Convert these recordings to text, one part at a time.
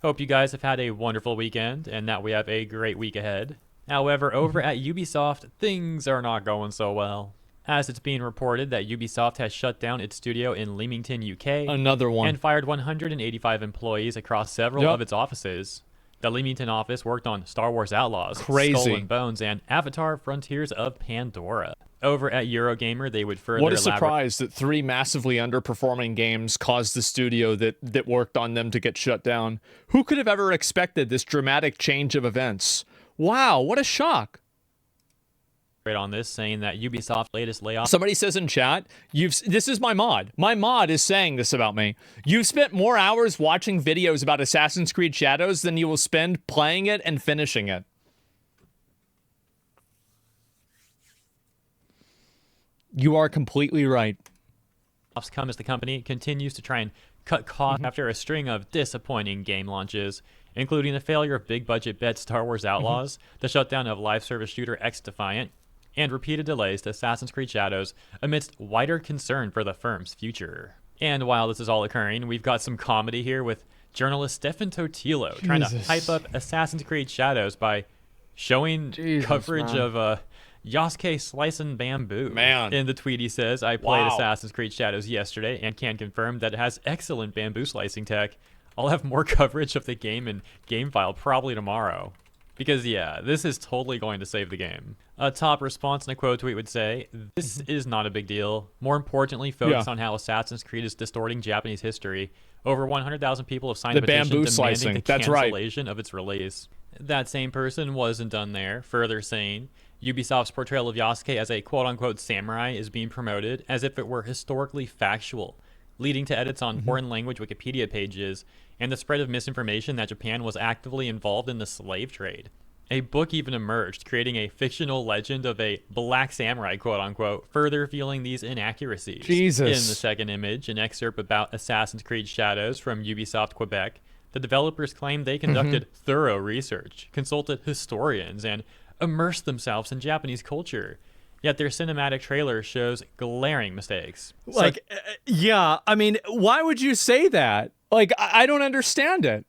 Hope you guys have had a wonderful weekend and that we have a great week ahead. However, over at Ubisoft, things are not going so well, as it's being reported that Ubisoft has shut down its studio in Leamington, UK, Another one. and fired 185 employees across several of its offices. The Leamington office worked on Star Wars Outlaws, Skull and Bones, and Avatar: Frontiers of Pandora. Over at Eurogamer, they would further What a surprise that 3 massively underperforming games caused the studio that worked on them to get shut down. Who could have ever expected this dramatic change of events? Wow, what a shock. On this, saying that Ubisoft's latest layoff. Somebody says in chat, this is my mod. My mod is saying this about me. You've spent more hours watching videos about Assassin's Creed Shadows than you will spend playing it and finishing it. You are completely right. Come as the company continues to try and cut costs after a string of disappointing game launches, including the failure of big-budget bet Star Wars Outlaws, the shutdown of live service shooter X Defiant, and repeated delays to Assassin's Creed Shadows amidst wider concern for the firm's future. And while this is all occurring, we've got some comedy here with journalist Stefan Totillo trying to hype up Assassin's Creed Shadows by showing coverage of Yasuke slicing bamboo. In the tweet he says, I played Assassin's Creed Shadows yesterday and can confirm that it has excellent bamboo slicing tech. I'll have more coverage of the game and game file probably tomorrow. Because yeah, this is totally going to save the game. A top response in a quote tweet would say, this is not a big deal. More importantly, focus on how Assassin's Creed is distorting Japanese history. Over 100,000 people have signed a petition demanding the cancellation of its release. That same person wasn't done there, further saying, Ubisoft's portrayal of Yasuke as a quote-unquote samurai is being promoted as if it were historically factual, leading to edits on foreign language Wikipedia pages and the spread of misinformation that Japan was actively involved in the slave trade. A book even emerged, creating a fictional legend of a black samurai, quote-unquote, further revealing these inaccuracies. In the second image, an excerpt about Assassin's Creed Shadows from Ubisoft Quebec, the developers claimed they conducted thorough research, consulted historians, and immersed themselves in Japanese culture. Yet their cinematic trailer shows glaring mistakes. Yeah, I mean, why would you say that? I don't understand it.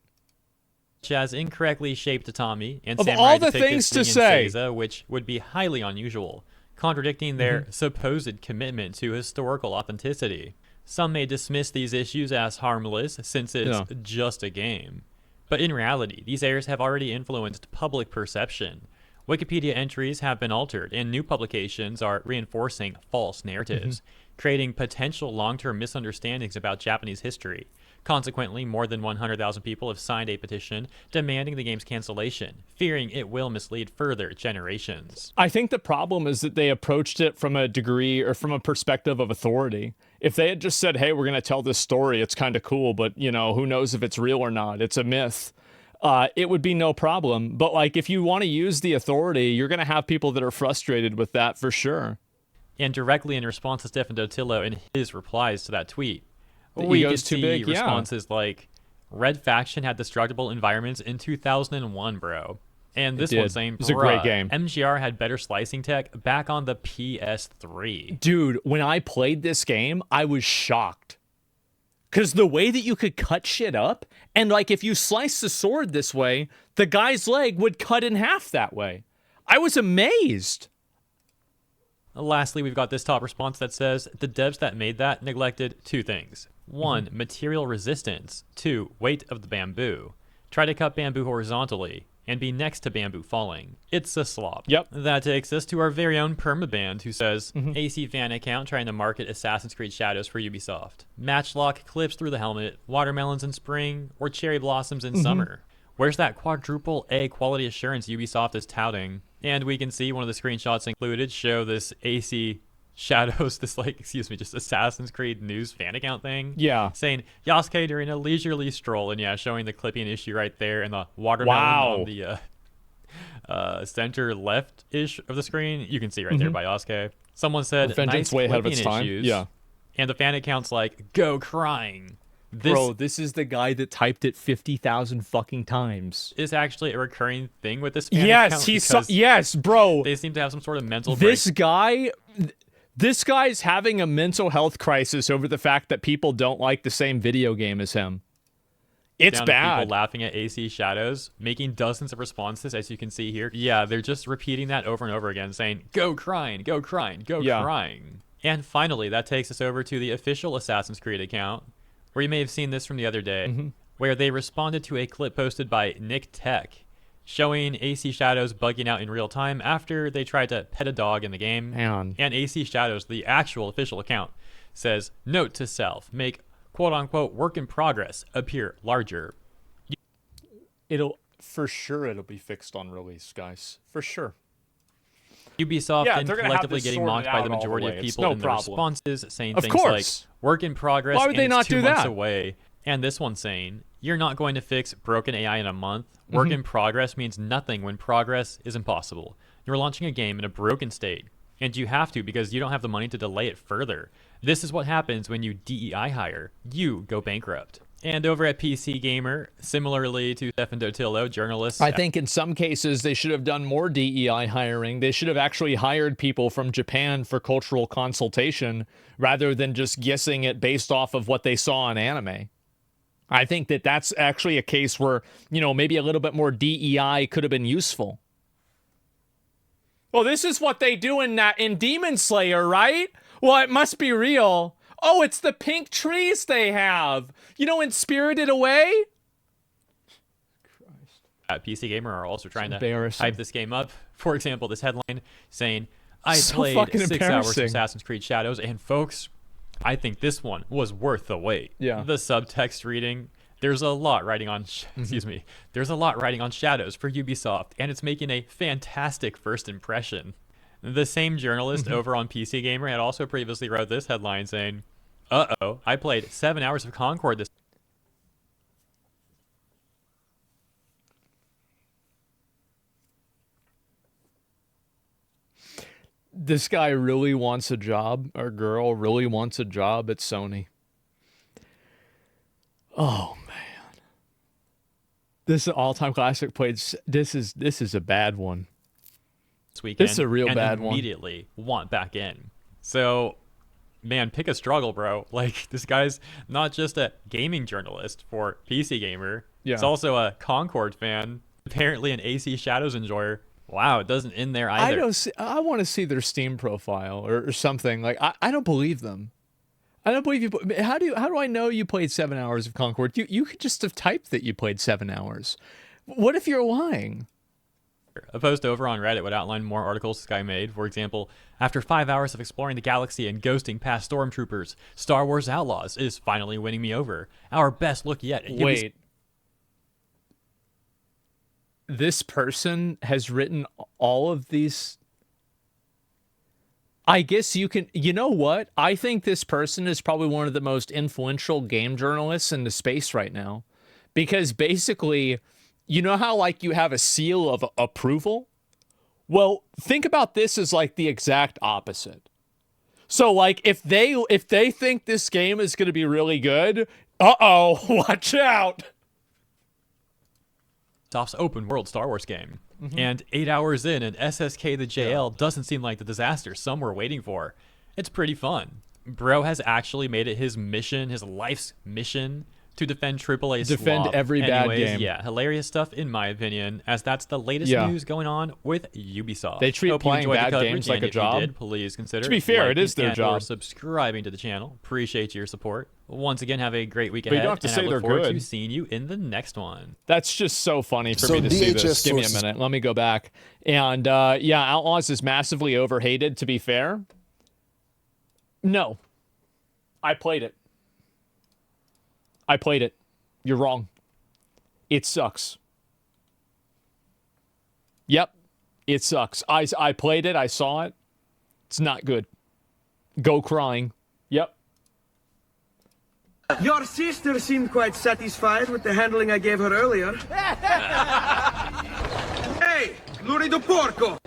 Such as incorrectly shaped tatami and of samurai all the things to say, Seiza, which would be highly unusual, contradicting their supposed commitment to historical authenticity. Some may dismiss these issues as harmless since it's just a game. But in reality, these errors have already influenced public perception. Wikipedia entries have been altered, and new publications are reinforcing false narratives, creating potential long-term misunderstandings about Japanese history. Consequently, more than 100,000 people have signed a petition demanding the game's cancellation, fearing it will mislead further generations. I think the problem is that they approached it from a degree or from a perspective of authority. If they had just said, hey, we're going to tell this story, it's kind of cool, but, you know, who knows if it's real or not, it's a myth, it would be no problem. But, if you want to use the authority, you're going to have people that are frustrated with that for sure. And directly in response to Stefan Totillo in his replies to that tweet, we could see responses like, Red Faction had destructible environments in 2001, bro. And this one saying, it's a great game. MGR had better slicing tech back on the PS3. Dude, when I played this game, I was shocked. Because the way that you could cut shit up, and if you slice the sword this way, the guy's leg would cut in half that way. I was amazed. Lastly, we've got this top response that says, the devs that made that neglected 2 things. 1, material resistance. 2, weight of the bamboo. Try to cut bamboo horizontally and be next to bamboo falling. It's a slop. That takes us to our very own Permaband, who says, AC fan account trying to market Assassin's Creed Shadows for Ubisoft. Matchlock clips through the helmet, watermelons in spring, or cherry blossoms in summer. Where's that quadruple A quality assurance Ubisoft is touting? And we can see one of the screenshots included show this AC Shadows, this just Assassin's Creed news fan account thing. Saying Yasuke during a leisurely stroll, and showing the clipping issue right there and the watermelon on the center left-ish of the screen. You can see right there by Yasuke. Someone said, nice way ahead of its time. Issues. And the fan account's like, go crying. Bro, this is the guy that typed it 50,000 fucking times. Is actually a recurring thing with this fan account. Yes, bro. They seem to have some sort of mental break. This guy's having a mental health crisis over the fact that people don't like the same video game as him. It's down bad. of people laughing at AC Shadows, making dozens of responses, as you can see here. Yeah, they're just repeating that over and over again, saying, go crying, go crying, go crying. And finally, that takes us over to the official Assassin's Creed account, where you may have seen this from the other day, where they responded to a clip posted by Nick Tech, showing AC Shadows bugging out in real time after they tried to pet a dog in the game. Man. And AC Shadows, the actual official account, says, note to self, make quote-unquote work in progress appear larger. For sure it'll be fixed on release, guys. For sure. Ubisoft Yeah, and they're gonna have collectively this getting sorted mocked by out the all the majority way. of It's people no in their problem. responses, saying Of things like, course. work in progress Why would and they it's not 2 do months that? away. And this one saying, you're not going to fix broken AI in a month. Work in progress means nothing when progress is impossible. You're launching a game in a broken state, and you have to because you don't have the money to delay it further. This is what happens when you DEI hire. You go bankrupt. And over at PC Gamer, similarly to Stefan Dotillo, journalists... I think in some cases they should have done more DEI hiring. They should have actually hired people from Japan for cultural consultation rather than just guessing it based off of what they saw in anime. I think that that's actually a case where, you know, maybe a little bit more DEI could have been useful. Well, this is what they do in Demon Slayer, right? Well, it must be real. Oh, it's the pink trees they have. You know, in Spirited Away? At PC Gamer are also trying to embarrassing. hype this game up. For example, this headline saying, I So played fucking 6 hours of embarrassing. Assassin's Creed Shadows, and folks, I think this one was worth the wait. Yeah. The subtext reading, there's a lot riding on, excuse me, there's a lot riding on Shadows for Ubisoft, and it's making a fantastic first impression. The same journalist over on PC Gamer had also previously wrote this headline saying, uh-oh, I played 7 hours of Concord this This guy really wants a job, or girl really wants a job at Sony. Oh man, this is an all-time classic. This is a bad one. weekend. This is a real and bad one. immediately want back in. So, man, pick a struggle, bro. Like, this guy's not just a gaming journalist for PC Gamer. Yeah. He's also a Concord fan. Apparently an AC Shadows enjoyer. Wow, it doesn't end there either. I want to see their Steam profile or something. Like, I don't believe them. I don't believe you. How do I know you played 7 hours of Concord? You could just have typed that you played 7 hours. What if you're lying? A post over on Reddit would outline more articles this guy made. For example, after 5 hours of exploring the galaxy and ghosting past stormtroopers, Star Wars Outlaws is finally winning me over. Our best look yet. Wait. This person has written all of these. I guess you can, you know what? I think this person is probably one of the most influential game journalists in the space right now. Because basically, you know how like you have a seal of approval? Well, think about this as like the exact opposite. So like if they think this game is going to be really good, watch out. Ubisoft's open world Star Wars game. And 8 hours in, an SSK the JL doesn't seem like the disaster some were waiting for. It's pretty fun. Bro has actually made it his mission, his life's mission, to defend AAA Defend slop. every bad game. Yeah, hilarious stuff in my opinion, as that's the latest news going on with Ubisoft. They treat Hope you playing enjoyed bad the coverage, games like and a if you job. did, please consider To be fair, it is liking their and job. or subscribing to the channel. Appreciate your support. Once again, have a great week But you ahead, don't have to and say I they're look forward good. to seeing you in the next one. That's just so funny for So me to see DHS this. Give me a sources- minute. Let me go back. And yeah, Outlaws is massively overhated, to be fair. No. I played it. You're wrong. It sucks. Yep. It sucks. I played it. I saw it. It's not good. Go crying. Yep. Your sister seemed quite satisfied with the handling I gave her earlier. Hey, lurido porco!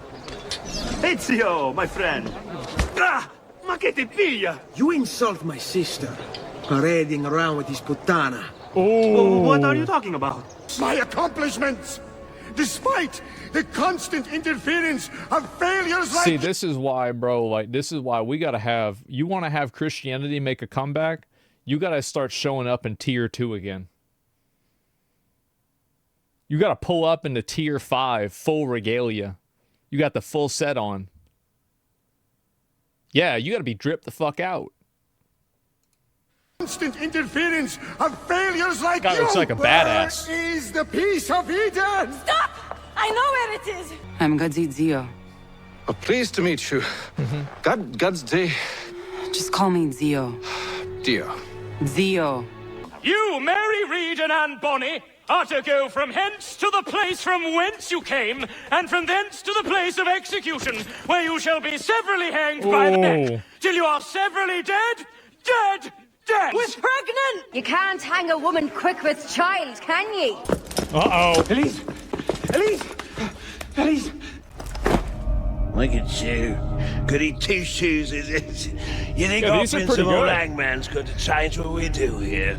Ezio, my friend. Ah, ma che te piglia? You insult my sister, parading around with his puttana. What are you talking about? My accomplishments, despite the constant interference of failures like... See, this is why, bro, like, this is why we got to have, you want to have Christianity make a comeback, you got to start showing up in tier 2 again. You got to pull up into tier 5, full regalia. You got the full set on. Yeah, you got to be dripped the fuck out. Constant interference of failures like Guy you. looks like a badass. Where is the piece of Eden? Stop! I know where it is! I'm Godzi Zio. Oh, pleased to meet you. God's day. Just call me Zio. Dear. Zio. You, Mary, Reed, and Anne Bonny, are to go from hence to the place from whence you came, and from thence to the place of execution, where you shall be severally hanged by the neck, till you are severally dead, dead, dead! We're pregnant! You can't hang a woman quick with child, can ye? Uh-oh. Elise! Elise! Elise! Look at you. Goody two-shoes, is it? You think Yeah, these are offering pretty some old good. hangman's going to change what we do here?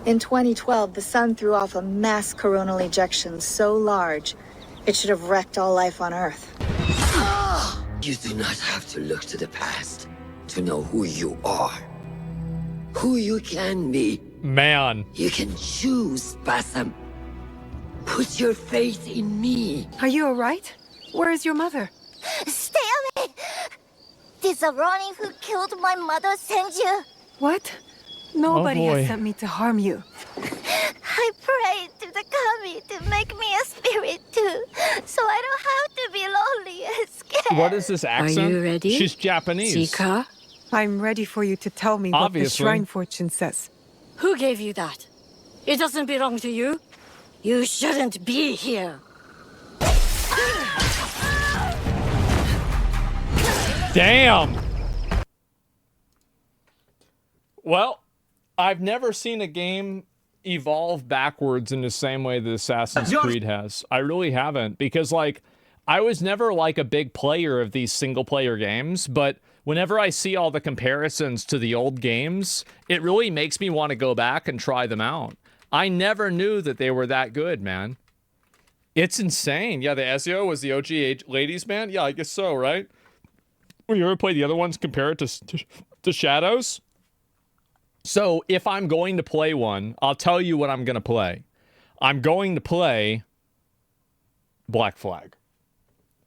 In 2012, the sun threw off a mass coronal ejection so large, it should have wrecked all life on Earth. You do not have to look to the past to know who you are. Who you can be. Man. You can choose, Bassam. Put your faith in me. Are you alright? Where is your mother? Stay away! Did the Ronnie who killed my mother send you? What? Nobody boy. has sent me to harm you. I prayed to the kami to make me a spirit too, so I don't have to be lonely and scared. What is this accent? you ready? She's Japanese. Zika? I'm ready for you to tell me what the Obviously. shrine fortune says. Who gave you that? It doesn't belong to you. You shouldn't be here. Damn. Well, I've never seen a game evolve backwards in the same way that Assassin's Creed has. I really haven't, because like I was never like a big player of these single player games, but whenever I see all the comparisons to the old games, it really makes me want to go back and try them out. I never knew that they were that good, man. It's insane. Yeah, the Ezio was the OG ladies man. Yeah, I guess so, right? When you ever play the other ones, compare it to Shadows? So if I'm going to play one, I'll tell you what I'm going to play. I'm going to play Black Flag,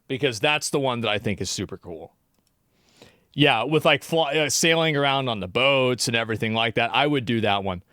because that's the one that I think is super cool. Yeah, with like sailing around on the boats and everything like that, I would do that one.